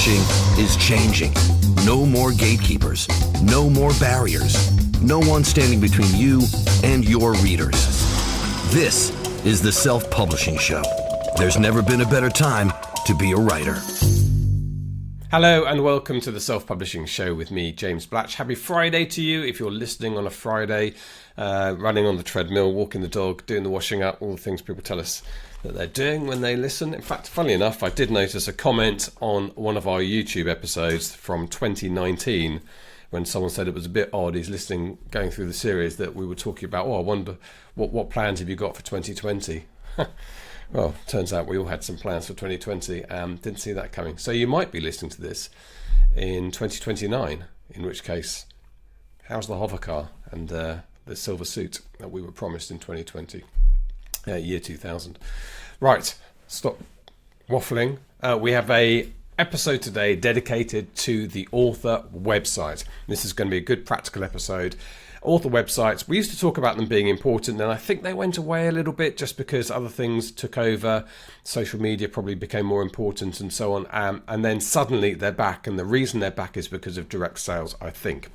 Self-publishing is changing. No more gatekeepers. No more barriers. No one standing between you and your readers. This is the Self-Publishing Show. There's never been a better time to be a writer. Hello and welcome to the Self-Publishing Show with me, James Blatch. Happy Friday to you if you're listening on a Friday, running on the treadmill, walking the dog, doing the washing up, all the things people tell us that they're doing when they listen. In fact, funnily enough, I did notice a comment on one of our YouTube episodes from 2019 when someone said it was a bit odd, he's listening, going through the series, that we were talking about, I wonder what plans have you got for 2020? Well, turns out we all had some plans for 2020. Didn't see that coming. So you might be listening to this in 2029, in which case, how's the hover car and the silver suit that we were promised in 2020, year 2000? Right, stop waffling. We have a episode today dedicated to the author website. This is going to be a good practical episode. Author websites, we used to talk about them being important, and I think they went away a little bit just because other things took over. Social media probably became more important and so on, and then suddenly they're back, and the reason they're back is because of direct sales, I think.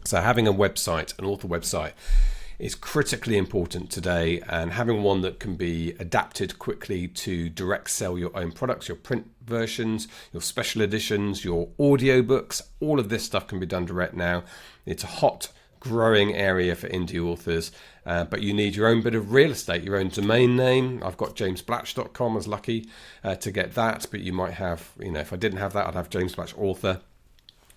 So having a website, an author website, is critically important today, and having one that can be adapted quickly to direct sell your own products, your print versions, your special editions, your audiobooks, all of this stuff can be done direct now. It's a hot growing area for indie authors, but you need your own bit of real estate, your own domain name. I've got jamesblatch.com. I was lucky to get that, but you might have, if I didn't have that, I'd have James Blatch Author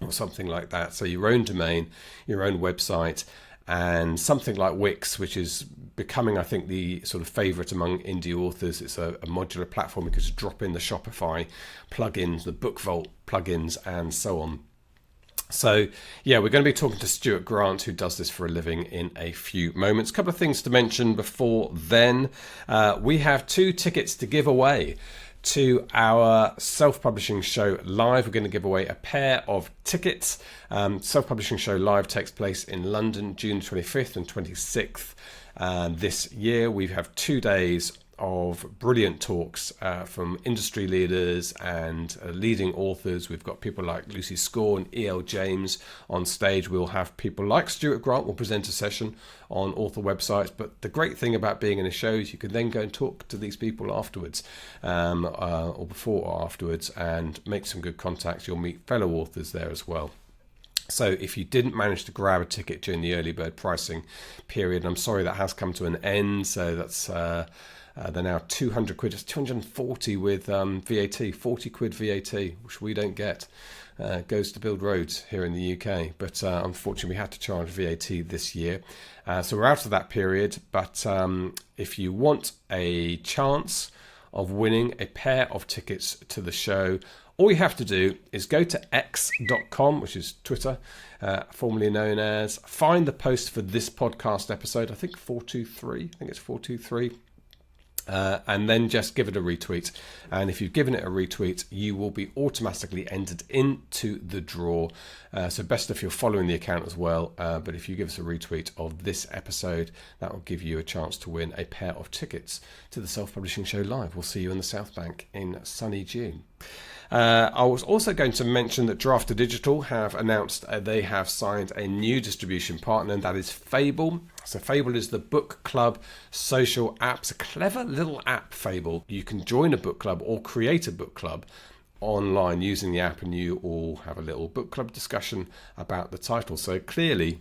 or something like that. So your own domain, your own website, and something like Wix, which is becoming, I think, the sort of favorite among indie authors. It's a modular platform. You can just drop in the Shopify plugins, the Bookvault plugins, and so on. So, yeah, we're going to be talking to Stuart Grant, who does this for a living, in a few moments. A couple of things to mention before then. We have 2 tickets to give away to our Self-Publishing Show Live. We're going to give away a pair of tickets. Self-Publishing Show Live takes place in London, June 25th and 26th this year. We have 2 days of brilliant talks from industry leaders and leading authors. We've got people like Lucy Score and E.L. James on stage. We'll have people like Stuart Grant will present a session on author websites. But the great thing about being in a show is you can then go and talk to these people afterwards, or before or afterwards, and make some good contacts. You'll meet fellow authors there as well. So if you didn't manage to grab a ticket during the early bird pricing period, I'm sorry, that has come to an end. So that's they're now 200 quid. It's 240 with VAT, 40 quid VAT, which we don't get. Goes to build roads here in the UK. But unfortunately, we had to charge VAT this year. So we're out of that period. But if you want a chance of winning a pair of tickets to the show, all you have to do is go to x.com, which is Twitter, formerly known as, find the post for this podcast episode, I think it's 423, and then just give it a retweet. And if you've given it a retweet, you will be automatically entered into the draw. So best if you're following the account as well. But if you give us a retweet of this episode, that will give you a chance to win a pair of tickets to the Self-Publishing Show Live. We'll see you in the South Bank in sunny June. I was also going to mention that Drafter Digital have announced they have signed a new distribution partner, and that is Fable. So Fable is the book club social app. It's a clever little app, Fable. You can join a book club or create a book club online using the app, and you all have a little book club discussion about the title. So clearly,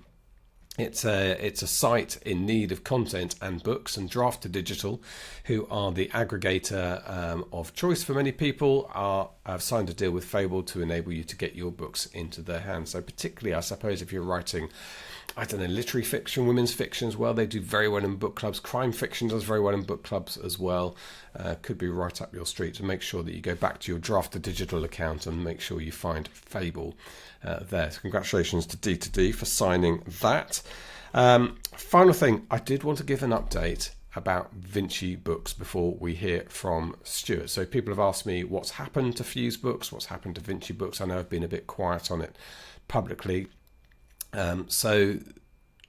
it's a site in need of content and books, and Drafter Digital, who are the aggregator of choice for many people, have signed a deal with Fable to enable you to get your books into their hands. So particularly, I suppose, if you're writing, literary fiction, women's fiction as well, they do very well in book clubs. Crime fiction does very well in book clubs as well. Could be right up your street. To make sure that you go back to your Drafter Digital account and make sure you find Fable there. So congratulations to D2D for signing that. Final thing, I did want to give an update about Vinci Books before we hear from Stuart. So people have asked me what's happened to Fuse Books, what's happened to Vinci Books. I know I've been a bit quiet on it publicly. So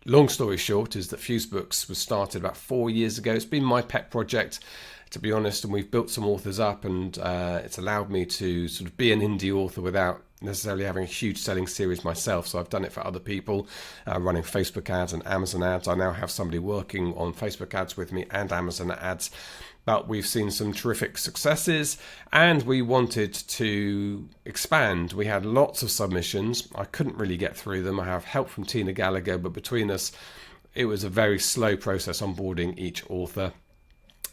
long story short is that Fuse Books was started about 4 years ago. It's been my pet project to be honest, and we've built some authors up, and it's allowed me to sort of be an indie author without necessarily having a huge selling series myself. So I've done it for other people, running Facebook ads and Amazon ads. I now have somebody working on Facebook ads with me and Amazon ads. But we've seen some terrific successes, and we wanted to expand. We had lots of submissions. I couldn't really get through them. I have help from Tina Gallagher, but between us, it was a very slow process onboarding each author.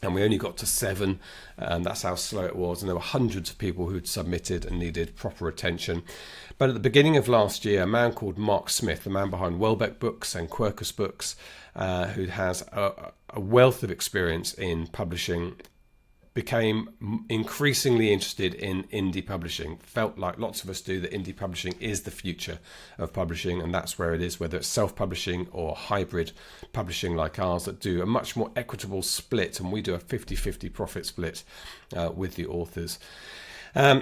And we only got to 7, and that's how slow it was. And there were hundreds of people who'd submitted and needed proper attention. But at the beginning of last year, a man called Mark Smith, the man behind Welbeck Books and Quercus Books, who has a wealth of experience in publishing, became increasingly interested in indie publishing. Felt like lots of us do, that indie publishing is the future of publishing, and that's where it is, whether it's self-publishing or hybrid publishing like ours that do a much more equitable split, and we do a 50-50 profit split with the authors.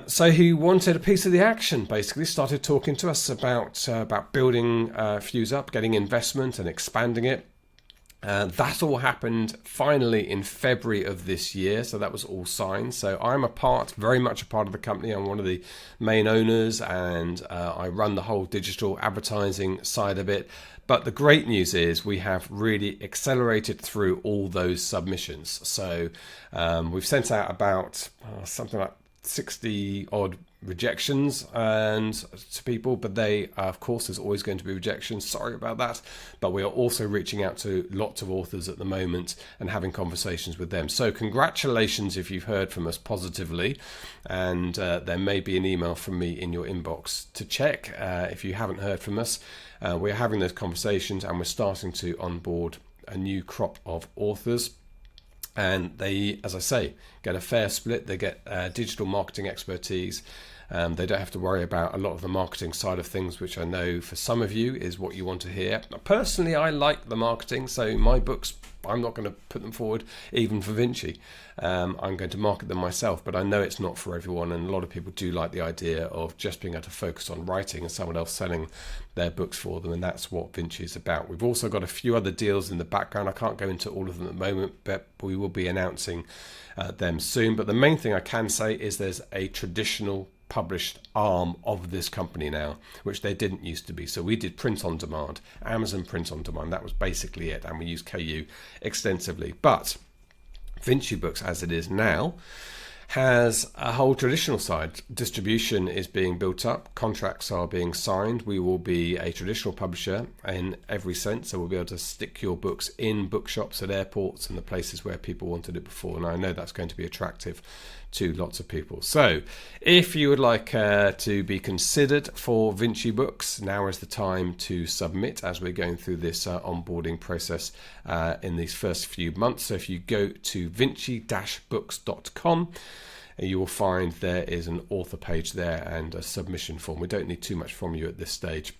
So he wanted a piece of the action, basically. Started talking to us about building Fuse up, getting investment and expanding it. That all happened finally in February of this year, so that was all signed. So I'm very much a part of the company. I'm one of the main owners, and I run the whole digital advertising side of it. But the great news is we have really accelerated through all those submissions. So we've sent out about something like 60 odd rejections and to people, but they of course there's always going to be rejections, sorry about that, but we are also reaching out to lots of authors at the moment and having conversations with them. So congratulations if you've heard from us positively, and there may be an email from me in your inbox to check if you haven't heard from us. We're having those conversations, and we're starting to onboard a new crop of authors. And they, as I say, get a fair split. They get digital marketing expertise. They don't have to worry about a lot of the marketing side of things, which I know for some of you is what you want to hear. Personally, I like the marketing, so my books, I'm not going to put them forward even for Vinci. I'm going to market them myself, but I know it's not for everyone, and a lot of people do like the idea of just being able to focus on writing and someone else selling their books for them, and that's what Vinci is about. We've also got a few other deals in the background. I can't go into all of them at the moment, but we will be announcing them soon. But the main thing I can say is there's a traditional published arm of this company now, which there didn't used to be. So we did print on demand, Amazon print on demand. That was basically it, and we used KU extensively. But Vinci Books, as it is now, has a whole traditional side. Distribution is being built up, contracts are being signed. We will be a traditional publisher in every sense, so we'll be able to stick your books in bookshops at airports and the places where people wanted it before, and I know that's going to be attractive to lots of people. So if you would like to be considered for Vinci Books, now is the time to submit, as we're going through this onboarding process in these first few months. So if you go to vinci-books.com, you will find there is an author page there and a submission form. We don't need too much from you at this stage.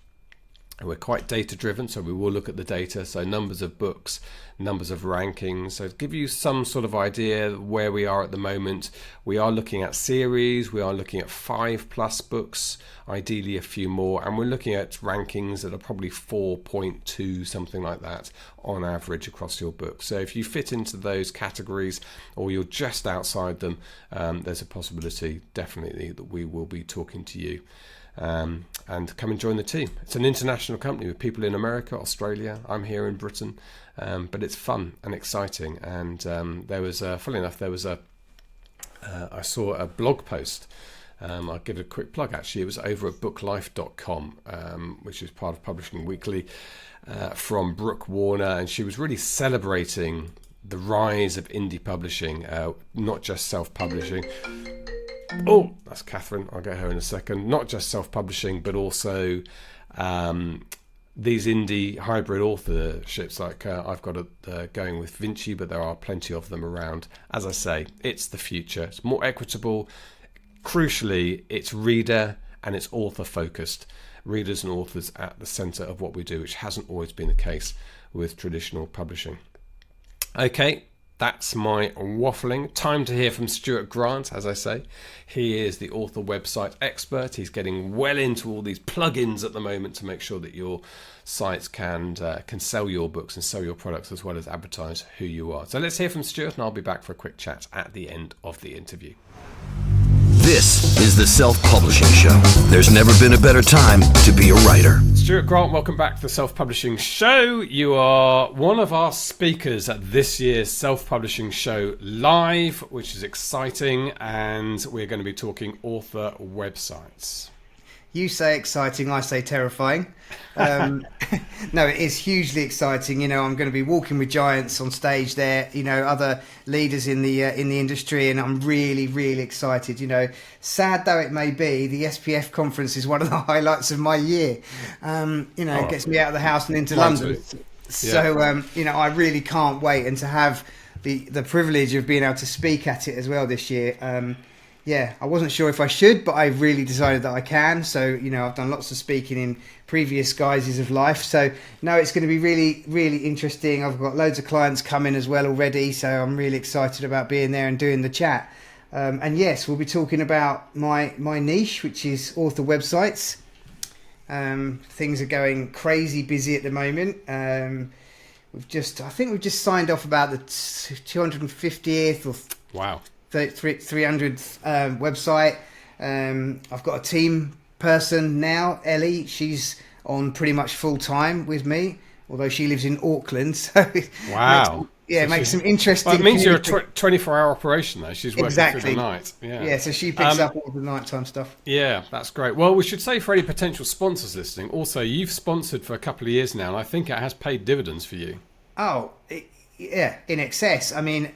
We're quite data driven, so we will look at the data, so numbers of books, numbers of rankings, so to give you some sort of idea where we are at the moment. We are looking at series, we are looking at 5+ books, ideally a few more, and we're looking at rankings that are probably 4.2, something like that, on average across your book. So if you fit into those categories or you're just outside them, there's a possibility definitely that we will be talking to you. And come and join the team. It's an international company with people in America, Australia. I'm here in Britain, but it's fun and exciting. And there was, funnily enough, I saw a blog post. I'll give it a quick plug. Actually, it was over at booklife.com, which is part of Publishing Weekly, from Brooke Warner, and she was really celebrating the rise of indie publishing, not just self-publishing. Oh, that's Catherine. I'll get her in a second. Not just self-publishing, but also these indie hybrid authorships. Like I've got it going with Vinci, but there are plenty of them around. As I say, it's the future. It's more equitable. Crucially, it's reader and it's author focused. Readers and authors at the centre of what we do, which hasn't always been the case with traditional publishing. Okay. That's my waffling. Time to hear from Stuart Grant, as I say. He is the author website expert. He's getting well into all these plugins at the moment to make sure that your sites can sell your books and sell your products as well as advertise who you are. So let's hear from Stuart, and I'll be back for a quick chat at the end of the interview. This is the Self-Publishing Show. There's never been a better time to be a writer. Stuart Grant, welcome back to the Self-Publishing Show. You are one of our speakers at this year's Self-Publishing Show Live, which is exciting, and we're going to be talking author websites. You say exciting, I say terrifying. No, it is hugely exciting. You know, I'm going to be walking with giants on stage there, you know, other leaders in the industry, and I'm really, really excited. You know, sad though it may be, the SPF conference is one of the highlights of my year. It gets me out of the house and into London. Too. So, I really can't wait, and to have the privilege of being able to speak at it as well this year. I wasn't sure if I should, but I really decided that I can. So, I've done lots of speaking in previous guises of life. So, no, it's going to be really, really interesting. I've got loads of clients coming as well already. So I'm really excited about being there and doing the chat. And yes, we'll be talking about my niche, which is author websites. Things are going crazy busy at the moment. We've just signed off about the 250th or... Wow. 300th website. I've got a team person now, Ellie. She's on pretty much full time with me, although she lives in Auckland. So wow, it makes some interesting. Well, it means you're a 24-hour operation though. She's working through the night. Yeah. So she picks up all the nighttime stuff. Yeah, that's great. Well, we should say for any potential sponsors listening, also you've sponsored for a couple of years now, and I think it has paid dividends for you. Oh, in excess. I mean.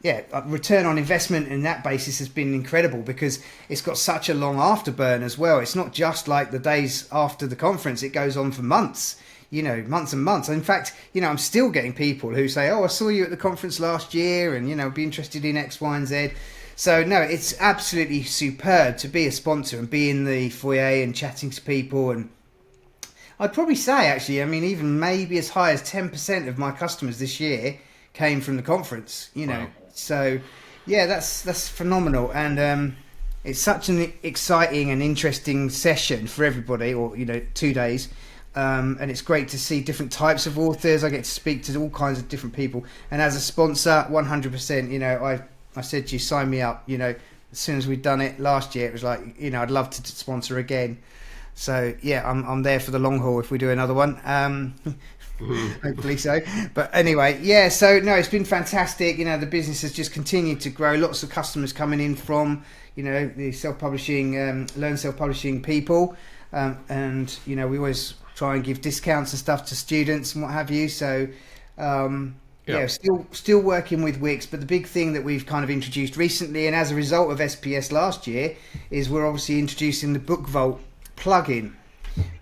Yeah, return on investment in that basis has been incredible because it's got such a long afterburn as well. It's not just like the days after the conference. It goes on for months, months and months. In fact, I'm still getting people who say, oh, I saw you at the conference last year and, be interested in X, Y, and Z. So, no, it's absolutely superb to be a sponsor and be in the foyer and chatting to people. And I'd probably say, actually, even maybe as high as 10% of my customers this year came from the conference, Wow. So, yeah, that's phenomenal, and it's such an exciting and interesting session for everybody, or 2 days, and it's great to see different types of authors. I get to speak to all kinds of different people, and as a sponsor, 100%. I said to you, sign me up. As soon as we'd done it last year, it was like I'd love to sponsor again. So yeah, I'm there for the long haul if we do another one. Hopefully so. But anyway, yeah, so no, it's been fantastic. The business has just continued to grow. Lots of customers coming in from, the self-publishing, learn self-publishing people. And, we always try and give discounts and stuff to students and what have you. So, still working with Wix. But the big thing that we've kind of introduced recently, and as a result of SPS last year, is we're obviously introducing the Bookvault Plugin,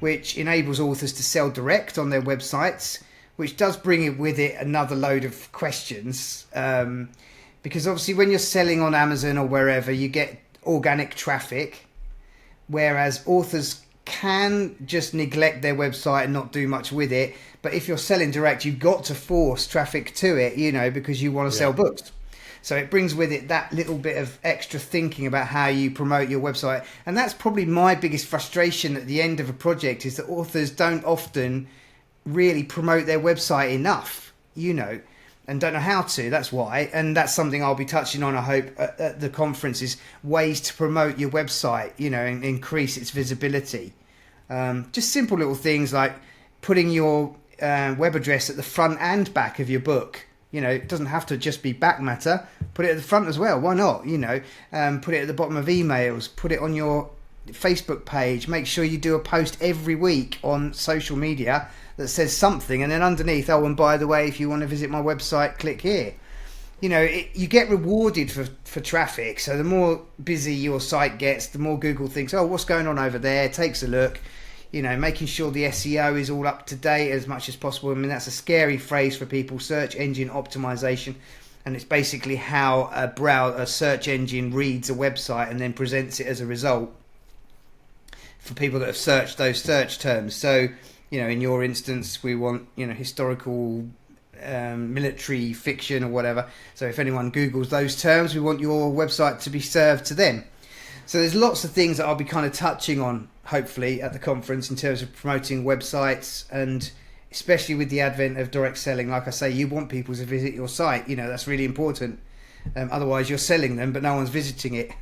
which enables authors to sell direct on their websites, which does bring it with it another load of questions. Because obviously when you're selling on Amazon or wherever, you get organic traffic, whereas authors can just neglect their website and not do much with it. But if you're selling direct, you've got to force traffic to it, because you want to sell books. So it brings with it that little bit of extra thinking about how you promote your website. And that's probably my biggest frustration at the end of a project, is that authors don't often really promote their website enough, and don't know how to. That's why. And that's something I'll be touching on, I hope, at the conference, is ways to promote your website, and increase its visibility. Just simple little things like putting your web address at the front and back of your book. It doesn't have to just be back matter. Put it at the front as well. Why not? Put it at the bottom of emails. Put it on your Facebook page. Make sure you do a post every week on social media that says something. And then underneath, oh, and by the way, if you want to visit my website, click here. You get rewarded for traffic. So the more busy your site gets, the more Google thinks, oh, what's going on over there? Takes a look. Making sure the SEO is all up to date as much as possible. That's a scary phrase for people, search engine optimization. And it's basically how a search engine reads a website and then presents it as a result for people that have searched those search terms. So, in your instance, we want, historical military fiction or whatever. So if anyone Googles those terms, we want your website to be served to them. So there's lots of things that I'll be kind of touching on, hopefully, at the conference in terms of promoting websites, and especially with the advent of direct selling. Like I say, you want people to visit your site. That's really important. Otherwise, you're selling them, but no one's visiting it.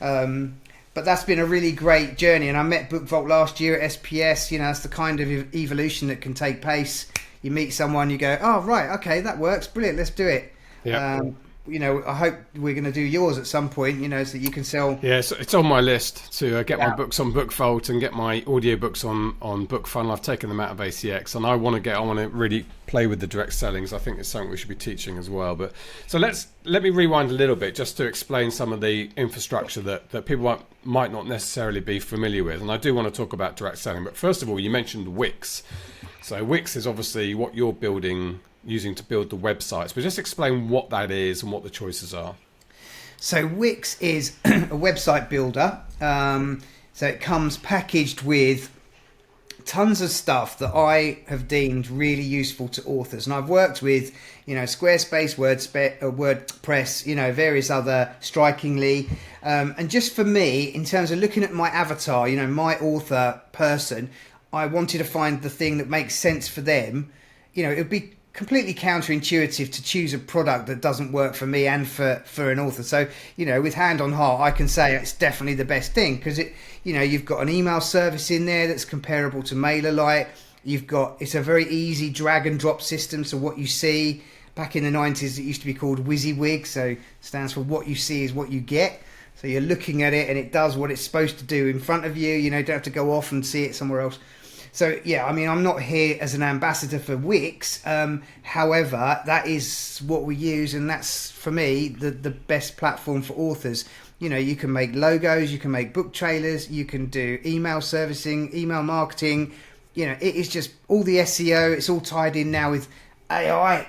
But that's been a really great journey. And I met Bookvault last year at SPS. That's the kind of evolution that can take place. You meet someone, you go, oh, right, okay, that works. Brilliant, let's do it. Yeah. I hope we're going to do yours at some point, so that you can sell. Yeah, it's on my list to get my books on Bookvault and get my audiobooks on BookFunnel. I've taken them out of ACX, and I want to really play with the direct sellings. I think it's something we should be teaching as well. But so let me rewind a little bit just to explain some of the infrastructure that people might not necessarily be familiar with. And I do want to talk about direct selling. But first of all, you mentioned Wix. So Wix is obviously what you're using to build the websites, but just explain what that is and what the choices are. So Wix is a website builder. So it comes packaged with tons of stuff that I have deemed really useful to authors. And I've worked with, Squarespace, WordPress, various other, Strikingly. And just for me, in terms of looking at my avatar, my author person, I wanted to find the thing that makes sense for them. It would be completely counterintuitive to choose a product that doesn't work for me and for an author. So, with hand on heart, I can say it's definitely the best thing, because you've got an email service in there that's comparable to MailerLite. It's a very easy drag and drop system. So what you see back in the 90s, it used to be called WYSIWYG. So stands for what you see is what you get. So you're looking at it and it does what it's supposed to do in front of you. Don't have to go off and see it somewhere else. So, I'm not here as an ambassador for Wix. However, that is what we use, and that's, for me, the best platform for authors. You can make logos, you can make book trailers, you can do email servicing, email marketing. It is just all the SEO. It's all tied in now with AI.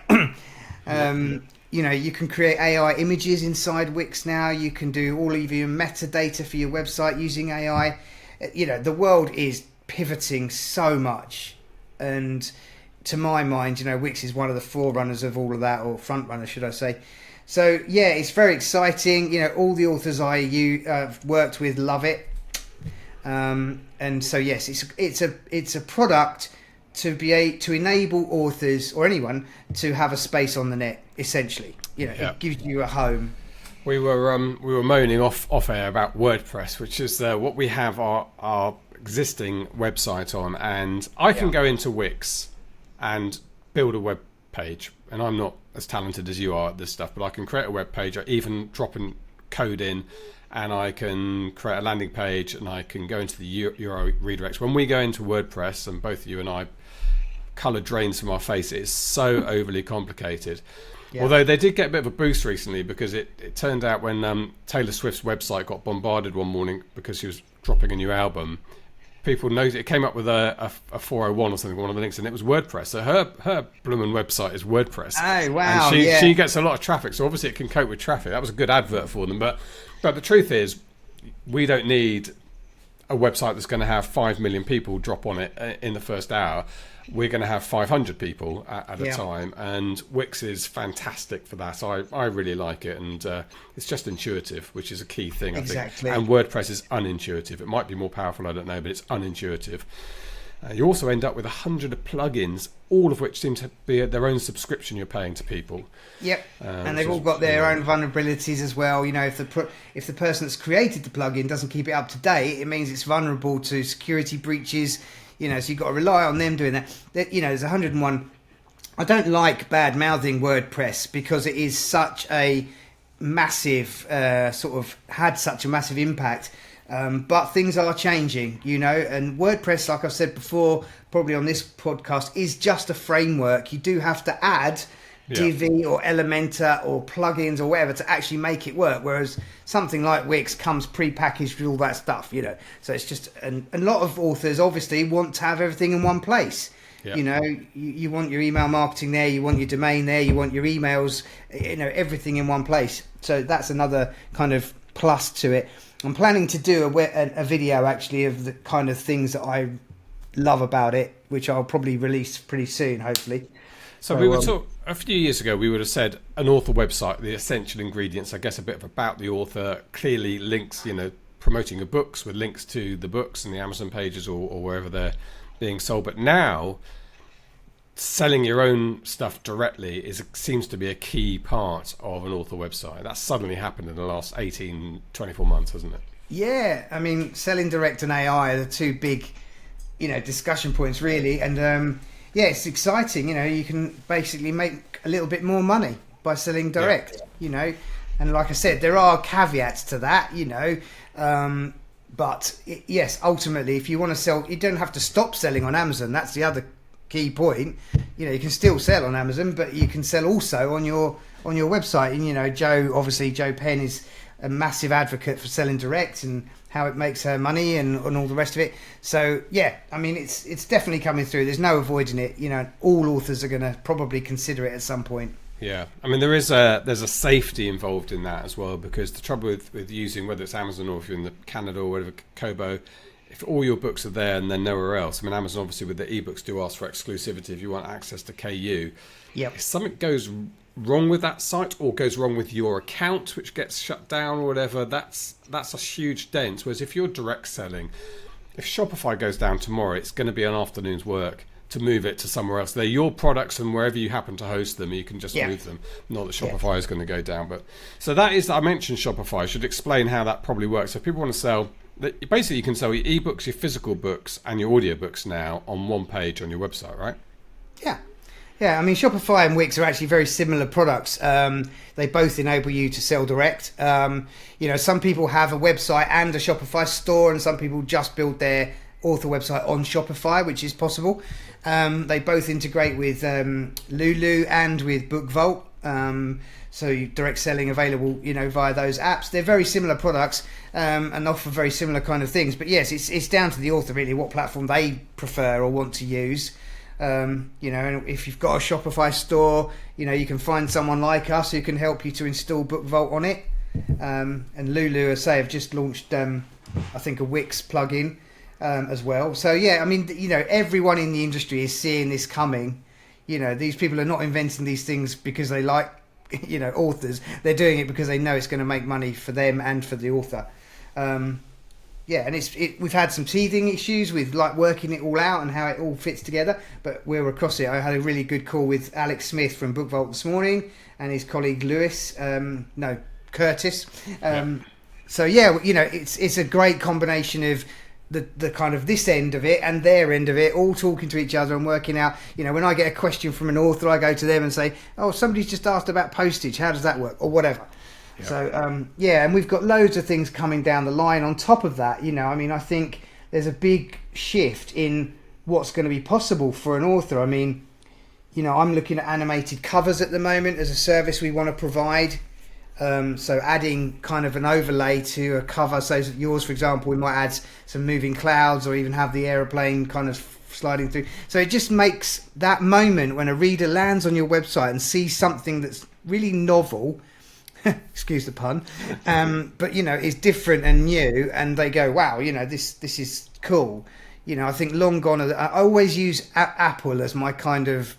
You can create AI images inside Wix now. You can do all of your metadata for your website using AI. The world is pivoting so much, and to my mind, Wix is one of the forerunners of all of that, or front runner, should I say. So it's very exciting. All the authors I've worked with love it, and so yes, it's a product to enable authors or anyone to have a space on the net. Essentially, it gives you a home. We were moaning off air about WordPress, which is what we have our existing website on, and I can go into Wix and build a web page, and I'm not as talented as you are at this stuff, but I can create a web page. I even drop in code in, and I can create a landing page, and I can go into the URL redirects. When we go into WordPress, and both you and I, colour drains from our face, it's so overly complicated. Although they did get a bit of a boost recently, because it turned out when Taylor Swift's website got bombarded one morning because she was dropping a new album, people noticed it came up with a 401 or something, one of the links, and it was WordPress. So her bloomin' website is WordPress. Oh, wow. And she gets a lot of traffic, so obviously it can cope with traffic. That was a good advert for them. But the truth is, we don't need a website that's going to have 5 million people drop on it in the first hour. We're going to have 500 people at a time, and Wix is fantastic for that. I really like it, and it's just intuitive, which is a key thing, exactly. I think. And WordPress is unintuitive. It might be more powerful, I don't know, but it's unintuitive. You also end up with 100 plugins, all of which seem to be their own subscription you're paying to people. Yep, and they've all got their own vulnerabilities as well. If the person that's created the plugin doesn't keep it up to date, it means it's vulnerable to security breaches. So you've got to rely on them doing that. There's 101. I don't like bad mouthing WordPress, because it is such a massive had such a massive impact. But things are changing, and WordPress, like I've said before, probably on this podcast, is just a framework. You do have to add Divi or Elementor or plugins or whatever to actually make it work, whereas something like Wix comes pre-packaged with all that stuff, so it's just, and a lot of authors obviously want to have everything in one place. You want your email marketing there, you want your domain there, you want your emails, everything in one place. So that's another kind of plus to it. I'm planning to do a video actually of the kind of things that I love about it, which I'll probably release pretty soon, hopefully. So we were a few years ago, we would have said an author website, the essential ingredients, I guess a bit of about the author, clearly links, promoting your books with links to the books and the Amazon pages or wherever they're being sold. But now, selling your own stuff directly seems to be a key part of an author website. That's suddenly happened in the last 18, 24 months, hasn't it? Yeah, I mean, selling direct and AI are the two big, discussion points really. And it's exciting. You can basically make a little bit more money by selling direct, And like I said, there are caveats to that, but yes, ultimately, if you want to sell, you don't have to stop selling on Amazon. That's the other key point. You can still sell on Amazon, but you can sell also on your website. And Joe Penn is a massive advocate for selling direct and how it makes her money and all the rest of it. So yeah, I mean, it's definitely coming through. There's no avoiding it. All authors are going to probably consider it at some point. Yeah, I mean, there's a safety involved in that as well, because the trouble with using, whether it's Amazon or if you're in Canada or whatever, Kobo, if all your books are there and they're nowhere else, I mean, Amazon obviously with the ebooks do ask for exclusivity if you want access to KU. Yep. If something goes wrong with that site or goes wrong with your account, which gets shut down or whatever, that's a huge dent. Whereas if you're direct selling, if Shopify goes down tomorrow, it's going to be an afternoon's work to move it to somewhere else. They're your products, and wherever you happen to host them, you can just move them. Not that Shopify is going to go down, but so that is. I mentioned Shopify. I should explain how that probably works. So if people want to sell, basically you can sell your ebooks, your physical books, and your audiobooks now on one page on your website, right? Yeah, I mean, Shopify and Wix are actually very similar products. They both enable you to sell direct. Some people have a website and a Shopify store, and some people just build their author website on Shopify, which is possible. They both integrate with Lulu and with Bookvault. So direct selling available, via those apps. They're very similar products and offer very similar kind of things. But yes, it's down to the author really what platform they prefer or want to use. And if you've got a Shopify store, you can find someone like us who can help you to install Bookvault on it. And Lulu, as I say, have just launched, I think, a Wix plugin as well. So yeah, I mean, everyone in the industry is seeing this coming. These people are not inventing these things because they like, authors. They're doing it because they know it's going to make money for them and for the author. And we've had some teething issues with like working it all out and how it all fits together, but we're across it. I had a really good call with Alex Smith from Bookvault this morning and his colleague Curtis. So yeah, it's a great combination of the kind of this end of it and their end of it, all talking to each other and working out. When I get a question from an author, I go to them and say, "Oh, somebody's just asked about postage. How does that work?" or whatever. Yeah. So and we've got loads of things coming down the line on top of that. I think there's a big shift in what's going to be possible for an author. I mean, I'm looking at animated covers at the moment as a service we want to provide. So adding kind of an overlay to a cover. So yours, for example, we might add some moving clouds or even have the aeroplane kind of sliding through. So it just makes that moment when a reader lands on your website and sees something that's really novel, excuse the pun, but is different and new, and they go, wow, this is cool. I think long gone I always use Apple as my kind of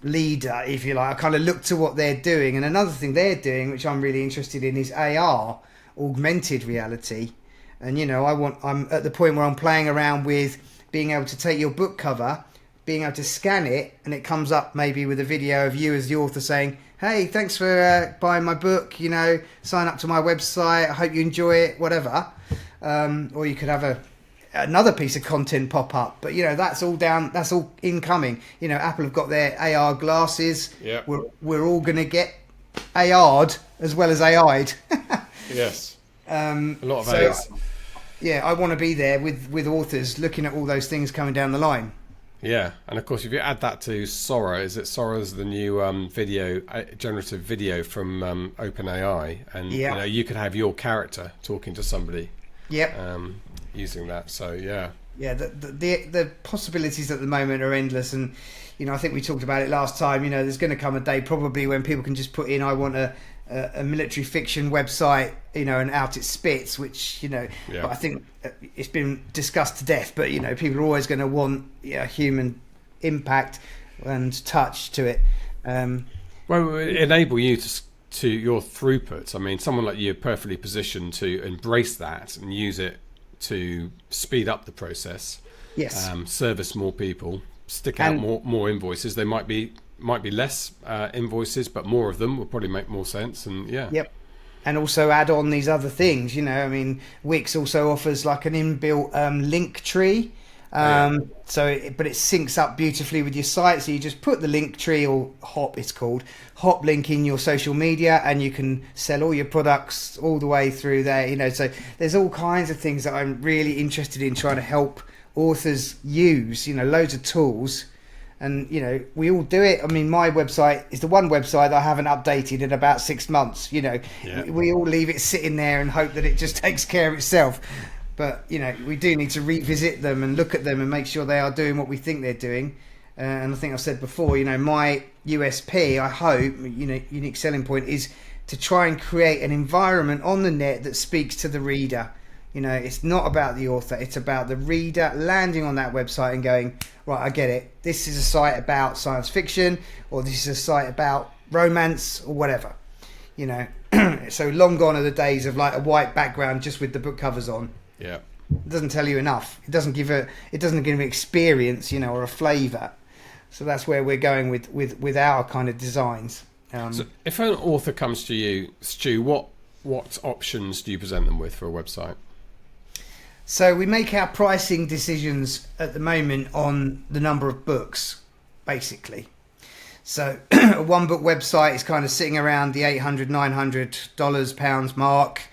leader, if you like. I kind of look to what they're doing, and another thing they're doing, which I'm really interested in, is AR, augmented reality. And I'm at the point where I'm playing around with being able to take your book cover, being able to scan it, and it comes up maybe with a video of you as the author saying, "Hey, thanks for buying my book, sign up to my website, I hope you enjoy it," whatever. Or you could have another piece of content pop up, but that's all incoming. Apple have got their AR glasses. Yeah. We're all going to get AR'd as well as AI'd. Yes. A lot of so, A's. Yeah, I want to be there with authors looking at all those things coming down the line. Yeah, and of course, if you add that to Sora, Sora's the new generative video from OpenAI, and you could have your character talking to somebody. Yep. Using that, so yeah. Yeah, the possibilities at the moment are endless, and I think we talked about it last time. There's going to come a day probably when people can just put in, "I want a military fiction website," and out it spits, which but I think it's been discussed to death. But people are always going to want human impact, and touch to it. Well, it enable you to your throughput. I mean, someone like you are perfectly positioned to embrace that and use it to speed up the process. Yes. Service more people, stick out more invoices. They might be less invoices, but more of them will probably make more sense. And Yep. And also add on these other things. I mean, Wix also offers like an inbuilt link tree. But it syncs up beautifully with your site. So you just put the link tree, or Hop it's called, Hop link in your social media, and you can sell all your products all the way through there. So there's all kinds of things that I'm really interested in trying to help authors use, loads of tools. And, we all do it. I mean, my website is the one website that I haven't updated in about 6 months. We all leave it sitting there and hope that it just takes care of itself. But, we do need to revisit them and look at them and make sure they are doing what we think they're doing. And I think I've said before, my USP, I hope, unique selling point, is to try and create an environment on the net that speaks to the reader. It's not about the author. It's about the reader landing on that website and going, right, I get it. This is a site about science fiction, or this is a site about romance, or whatever. So long gone are the days of like a white background just with the book covers on. Yeah. It doesn't tell you enough. It doesn't give an experience, or a flavour. So that's where we're going with our kind of designs. So if an author comes to you, Stu, what options do you present them with for a website? So we make our pricing decisions at the moment on the number of books, basically. So a one book website is kind of sitting around the $800, $900 pounds mark,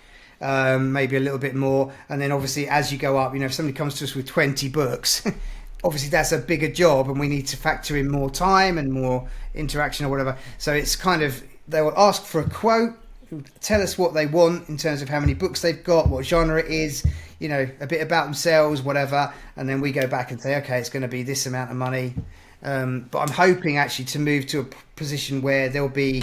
maybe a little bit more. And then obviously as you go up, if somebody comes to us with 20 books, obviously that's a bigger job and we need to factor in more time and more interaction or whatever. So it's kind of, they will ask for a quote, tell us what they want in terms of how many books they've got, what genre it is, a bit about themselves, whatever, and then we go back and say, okay, it's going to be this amount of money. But I'm hoping actually to move to a position where there'll be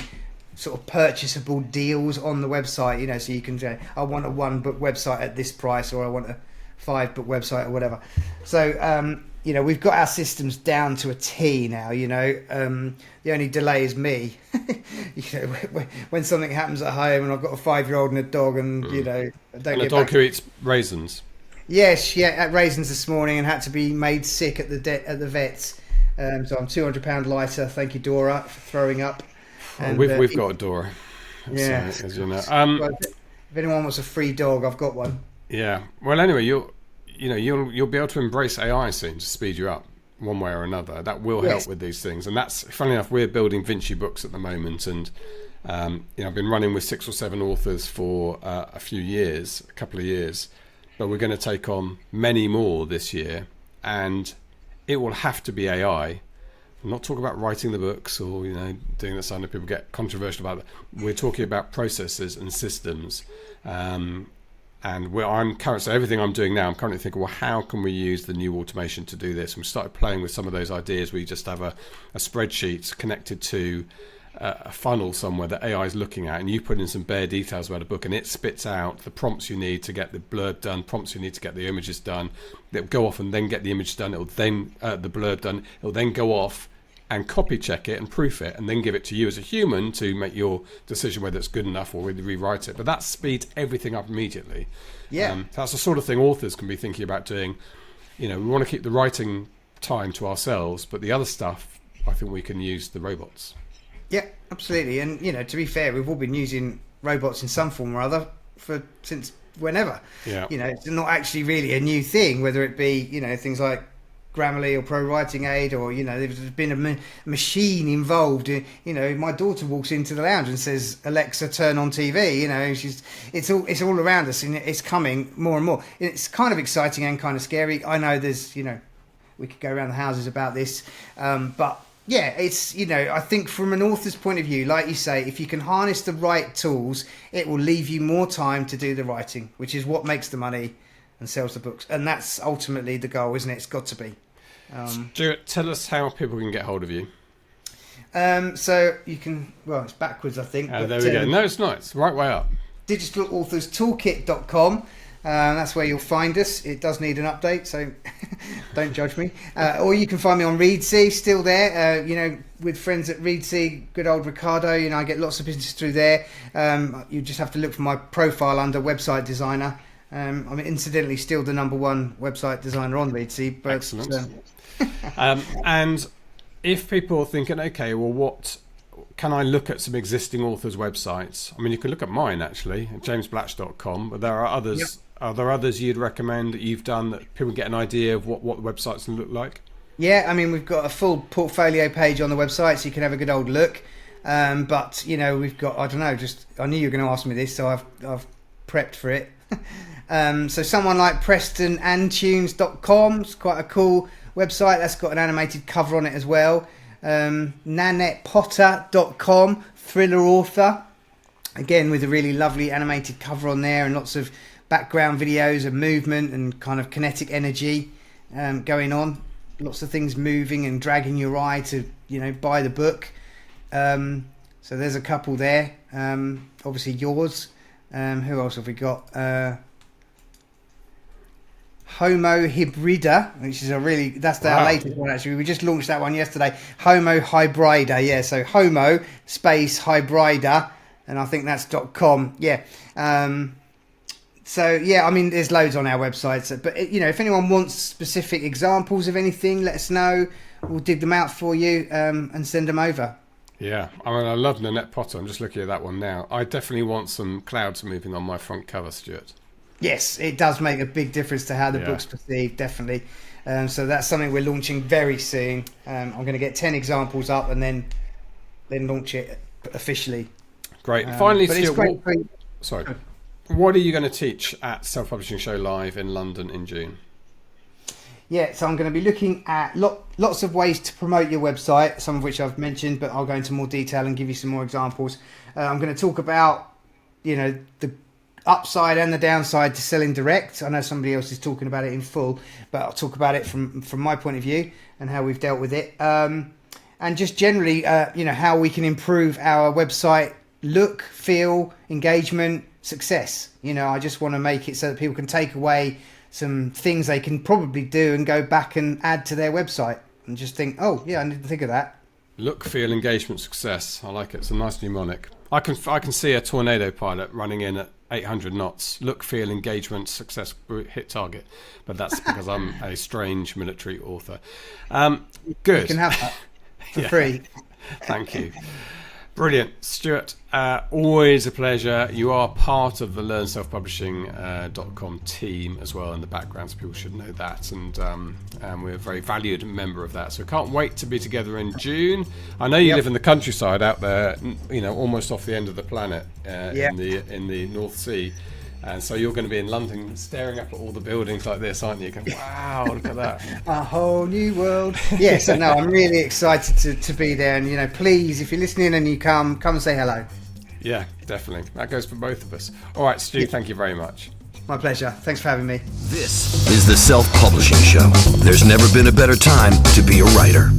sort of purchasable deals on the website, so you can say, I want a 1 book website at this price, or I want a 5 book website or whatever. So, we've got our systems down to a T now, the only delay is me. When something happens at home and I've got a 5-year-old and a dog and, I don't and get a dog back. who eats raisins. Yes, at raisins this morning and had to be made sick at the vets. So I'm £200 lighter. Thank you, Dora, for throwing up. And, we've got a Dora. Yeah. As you know. Well, if anyone wants a free dog, I've got one. Yeah. Well, anyway, you'll be able to embrace AI soon to speed you up one way or another. That will help with these things. And that's, funnily enough, we're building Vinci Books at the moment. And, I've been running with 6 or 7 authors for a couple of years. But we're going to take on many more this year. And it will have to be AI. I'm not talking about writing the books or, doing that. I know people get controversial about that. We're talking about processes and systems. And so everything I'm doing now, I'm currently thinking, well, how can we use the new automation to do this? And we started playing with some of those ideas. We just have a spreadsheet connected to a funnel somewhere that AI is looking at, and you put in some bare details about a book, and it spits out the prompts you need to get the blurb done, prompts you need to get the images done. It'll go off and then get the image done. It'll then the blurb done. It'll then go off and copy check it and proof it, and then give it to you as a human to make your decision whether it's good enough or whether rewrite it. But that speeds everything up immediately. Yeah, that's the sort of thing authors can be thinking about doing. We want to keep the writing time to ourselves, but the other stuff, I think we can use the robots. Yeah, absolutely. And to be fair, we've all been using robots in some form or other since whenever. Yeah. It's not actually really a new thing, whether it be things like Grammarly or Pro Writing Aid, or there's been a machine involved. My daughter walks into the lounge and says, "Alexa, turn on TV." It's all around us, and it's coming more and more. It's kind of exciting and kind of scary. I know there's we could go around the houses about this, but yeah, it's I think from an author's point of view, like you say, if you can harness the right tools, it will leave you more time to do the writing, which is what makes the money and sells the books, and that's ultimately the goal, isn't it? It's got to be. Stuart, tell us how people can get hold of you. So you can, it's backwards, I think. There we go. No, it's not. It's the right way up. Digitalauthorstoolkit.com. That's where you'll find us. It does need an update, so don't judge me. Or you can find me on Reedsy, still there. With friends at Reedsy, good old Ricardo. I get lots of business through there. You just have to look for my profile under website designer. I'm incidentally still the #1 website designer on Reedsy. But, excellent. And if people are thinking, okay, well, what can I look at some existing authors' websites? I mean, you can look at mine actually, at jamesblatch.com, but there are others. Yep. Are there others you'd recommend that you've done that people get an idea of what the websites look like? Yeah, I mean, we've got a full portfolio page on the website, so you can have a good old look. But we've got, I don't know, I knew you were going to ask me this, so I've prepped for it. So someone like PrestonAndTunes.com, it's quite a cool website. That's got an animated cover on it as well. NanettePotter.com, thriller author, again with a really lovely animated cover on there and lots of background videos and movement and kind of kinetic energy going on. Lots of things moving and dragging your eye to buy the book. So there's a couple there. Obviously yours. Who else have we got? Homo Hybrida, which is our latest one actually. We just launched that one yesterday. Homo Hybrida, yeah. So Homo space Hybrida, and I think that's .com. Yeah. So yeah, I mean, there's loads on our websites. But if anyone wants specific examples of anything, let us know. We'll dig them out for you and send them over. Yeah, I mean, I love Nanette Potter. I'm just looking at that one now. I definitely want some clouds moving on my front cover, Stuart. Yes, it does make a big difference to how the book's perceived, definitely. So that's something we're launching very soon. I'm going to get 10 examples up and then launch it officially. Great. Finally, Stuart, what are you going to teach at Self Publishing Show Live in London in June? Yeah, so I'm going to be looking at lots of ways to promote your website, some of which I've mentioned, but I'll go into more detail and give you some more examples. I'm going to talk about, the upside and the downside to selling direct. I know somebody else is talking about it in full, but I'll talk about it from my point of view and how we've dealt with it. And just generally, how we can improve our website look, feel, engagement, success. I just want to make it so that people can take away some things they can probably do and go back and add to their website and just think, oh yeah, I need to think of that. Look, feel, engagement, success. I like it. It's a nice mnemonic. I can see a tornado pilot running in at 800 knots. Look, feel, engagement, success, hit target. But that's because I'm a strange military author. Good. You can have that for free. Thank you. Brilliant. Stuart, always a pleasure. You are part of the LearnSelfPublishing.com team as well in the background, so people should know that. And we're a very valued member of that. So can't wait to be together in June. I know you live in the countryside out there, almost off the end of the planet in the North Sea. And so you're going to be in London staring up at all the buildings like this, aren't you? Going, wow, look at that. A whole new world. Yes, so no, I'm really excited to be there. And, please, if you're listening and you come and say hello. Yeah, definitely. That goes for both of us. All right, Stu, thank you very much. My pleasure. Thanks for having me. This is the Self-Publishing Show. There's never been a better time to be a writer.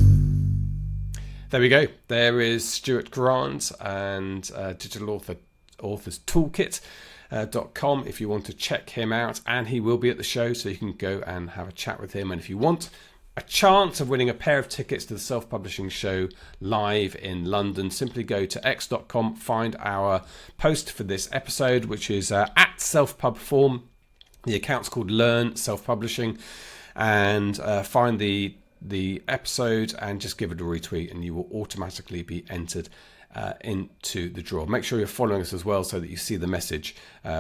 There we go. There is Stuart Grant and Digital Authors Toolkit. .com if you want to check him out, and he will be at the show, so you can go and have a chat with him. And if you want a chance of winning a pair of tickets to the Self-Publishing Show live in London, simply go to x.com, find our post for this episode, which is at selfpubform. The account's called Learn Self-Publishing, and find the episode and just give it a retweet, and you will automatically be entered into the draw. Make sure you're following us as well so that you see the message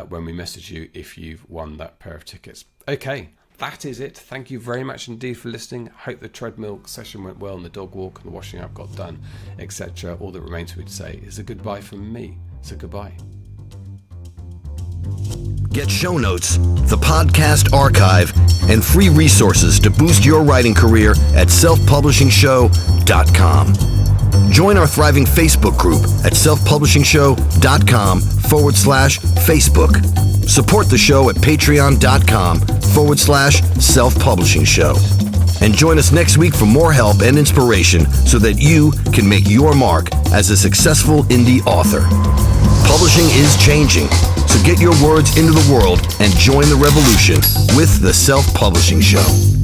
when we message you if you've won that pair of tickets. Okay, that is it. Thank you very much indeed for listening. Hope the treadmill session went well and the dog walk and the washing up got done, etc. All that remains for me to say is a goodbye from me. So goodbye. Get show notes, the podcast archive, and free resources to boost your writing career at selfpublishingshow.com. Join our thriving Facebook group at selfpublishingshow.com/Facebook. Support the show at patreon.com/selfpublishing show. And join us next week for more help and inspiration so that you can make your mark as a successful indie author. Publishing is changing, so get your words into the world and join the revolution with The Self-Publishing Show.